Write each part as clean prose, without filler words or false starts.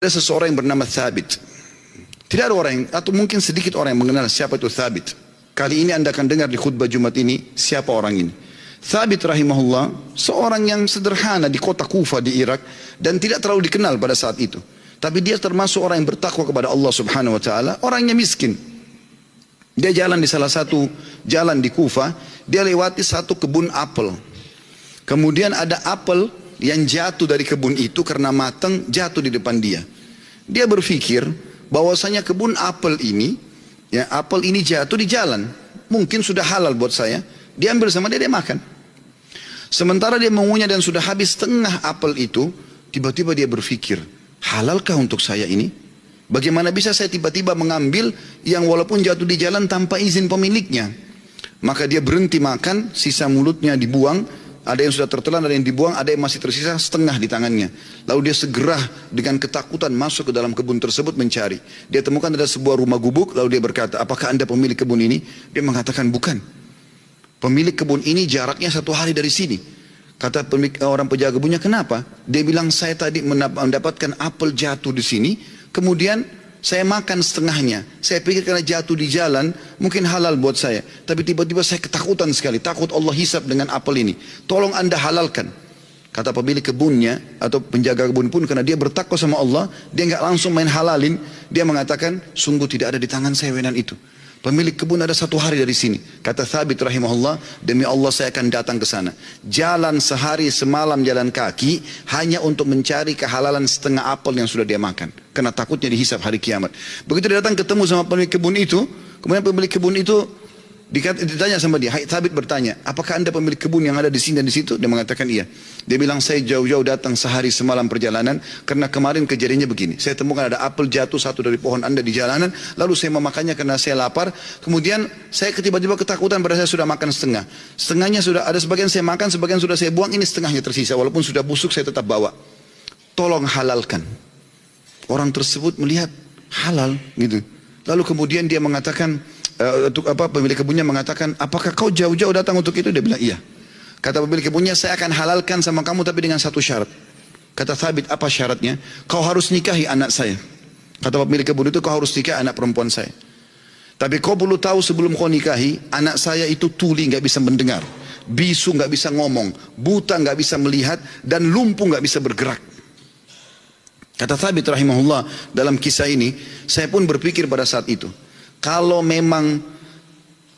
Ada seseorang yang bernama Thabit. Tidak ada orang yang, atau mungkin sedikit orang yang mengenal siapa itu Thabit. Kali ini Anda akan dengar di khutbah Jumat ini siapa orang ini. Thabit rahimahullah seorang yang sederhana di kota Kufa di Irak dan tidak terlalu dikenal pada saat itu. Tapi dia termasuk orang yang bertakwa kepada Allah Subhanahu wa taala, orangnya miskin. Dia jalan di salah satu jalan di Kufa, dia lewati satu kebun apel. Kemudian ada apel yang jatuh dari kebun itu karena matang, jatuh di depan dia. Dia berpikir bahwasanya kebun apel ini, ya apel ini jatuh di jalan, mungkin sudah halal buat saya. Dia ambil sama dia, dia makan. Sementara dia mengunyah dan sudah habis setengah apel itu, tiba-tiba dia berpikir, halalkah untuk saya ini? Bagaimana bisa saya tiba-tiba mengambil yang walaupun jatuh di jalan tanpa izin pemiliknya? Maka dia berhenti makan, sisa mulutnya dibuang. Ada yang sudah tertelan, ada yang dibuang, ada yang masih tersisa setengah di tangannya. Lalu dia segera dengan ketakutan masuk ke dalam kebun tersebut mencari. Dia temukan ada sebuah rumah gubuk, lalu dia berkata, apakah Anda pemilik kebun ini? Dia mengatakan, bukan. Pemilik kebun ini jaraknya 1 hari dari sini. Kata orang penjaga kebunnya, kenapa? Dia bilang, saya tadi mendapatkan apel jatuh di sini, kemudian saya makan setengahnya. Saya pikir karena jatuh di jalan, mungkin halal buat saya. Tapi tiba-tiba saya ketakutan sekali. Takut Allah hisab dengan apel ini. Tolong Anda halalkan. Kata pemilik kebunnya, atau penjaga kebun pun, karena dia bertakwa sama Allah, dia nggak langsung main halalin. Dia mengatakan, sungguh tidak ada di tangan saya wenan itu. Pemilik kebun ada 1 hari dari sini. Kata Thabit rahimahullah, demi Allah saya akan datang ke sana. Jalan sehari semalam jalan kaki hanya untuk mencari kehalalan setengah apel yang sudah dia makan. Karena takutnya dihisab hari kiamat. Begitu dia datang ketemu sama pemilik kebun itu, kemudian pemilik kebun itu ditanya sama dia, Thabit bertanya, apakah Anda pemilik kebun yang ada di sini dan di situ? Dia mengatakan iya. Dia bilang, saya jauh-jauh datang sehari semalam perjalanan karena kemarin kejadiannya begini. Saya temukan ada apel jatuh satu dari pohon Anda di jalanan, lalu saya memakannya karena saya lapar. Kemudian saya tiba-tiba ketakutan pada saya sudah makan setengah. Setengahnya sudah ada sebagian saya makan, sebagian sudah saya buang, ini setengahnya tersisa. Walaupun sudah busuk saya tetap bawa. Tolong halalkan. Orang tersebut melihat halal gitu. Lalu kemudian dia mengatakan, pemilik kebunnya mengatakan, apakah kau jauh-jauh datang untuk itu? Dia bilang iya. Kata pemilik kebunnya, saya akan halalkan sama kamu tapi dengan satu syarat. Kata Thabit, apa syaratnya? Kau harus nikahi anak saya. Kata pemilik kebun itu, kau harus nikahi anak perempuan saya. Tapi kau perlu tahu sebelum kau nikahi, anak saya itu tuli, nggak bisa mendengar, bisu nggak bisa ngomong, buta nggak bisa melihat, dan lumpuh nggak bisa bergerak. Kata Thabit rahimahullah, dalam kisah ini saya pun berpikir pada saat itu, kalau memang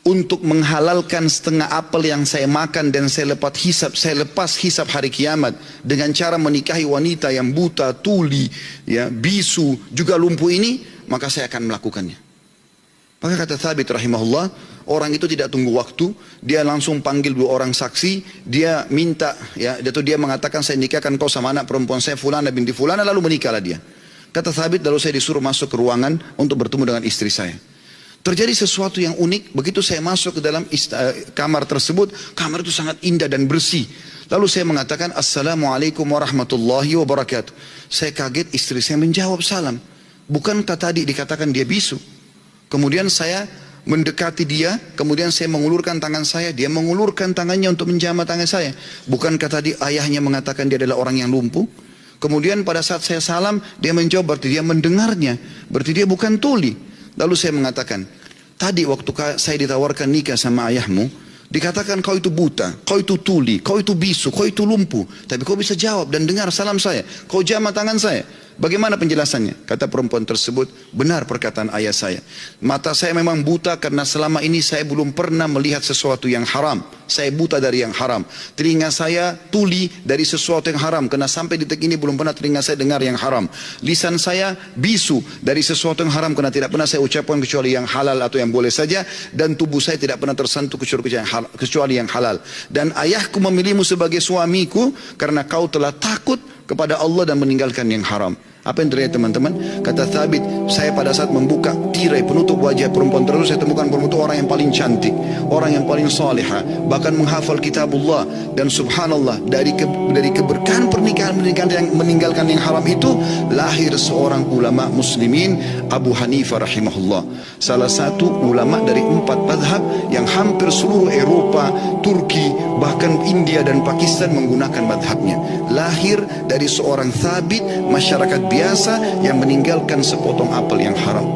untuk menghalalkan setengah apel yang saya makan dan saya lepas hisab hari kiamat dengan cara menikahi wanita yang buta, tuli, ya, bisu, juga lumpuh ini, maka saya akan melakukannya. Maka kata Thabit rahimahullah, orang itu tidak tunggu waktu, dia langsung panggil 2 orang saksi, dia minta, ya, dia mengatakan saya nikahkan kau sama anak perempuan saya Fulana binti Fulana, lalu menikahlah dia. Kata Thabit, lalu saya disuruh masuk ke ruangan untuk bertemu dengan istri saya. Terjadi sesuatu yang unik, begitu saya masuk ke dalam kamar tersebut, kamar itu sangat indah dan bersih. Lalu saya mengatakan, Assalamualaikum warahmatullahi wabarakatuh. Saya kaget, istri saya menjawab salam. Bukankah tadi dikatakan dia bisu? Kemudian saya mendekati dia, kemudian saya mengulurkan tangan saya, dia mengulurkan tangannya untuk menjamah tangan saya. Bukankah tadi ayahnya mengatakan dia adalah orang yang lumpuh? Kemudian pada saat saya salam, dia menjawab, berarti dia mendengarnya, berarti dia bukan tuli. Lalu saya mengatakan, tadi waktu saya ditawarkan nikah sama ayahmu, dikatakan kau itu buta, kau itu tuli, kau itu bisu, kau itu lumpuh. Tapi kau bisa jawab dan dengar salam saya, kau jamah tangan saya. Bagaimana penjelasannya? Kata perempuan tersebut, benar perkataan ayah saya. Mata saya memang buta karena selama ini saya belum pernah melihat sesuatu yang haram. Saya buta dari yang haram. Telinga saya tuli dari sesuatu yang haram, karena sampai detik ini belum pernah telinga saya dengar yang haram. Lisan saya bisu dari sesuatu yang haram, karena tidak pernah saya ucapkan kecuali yang halal atau yang boleh saja. Dan tubuh saya tidak pernah tersentuh kecuali yang halal. Dan ayahku memilihmu sebagai suamiku karena kau telah takut kepada Allah dan meninggalkan yang haram. Apa yang terjadi teman-teman? Kata Thabit, saya pada saat membuka tirai penutup wajah perempuan tersebut, saya temukan perempuan itu orang yang paling cantik, orang yang paling salihah, bahkan menghafal kitabullah. Dan subhanallah, dari keberkahan pernikahan yang meninggalkan yang haram itu, lahir seorang ulama muslimin, Abu Hanifah rahimahullah. Salah satu ulama dari 4 mazhab yang hampir seluruh Eropa, Turki, bahkan India dan Pakistan menggunakan mazhabnya. Lahir dari seorang Thabit, masyarakat biasa yang meninggalkan sepotong apel yang haram.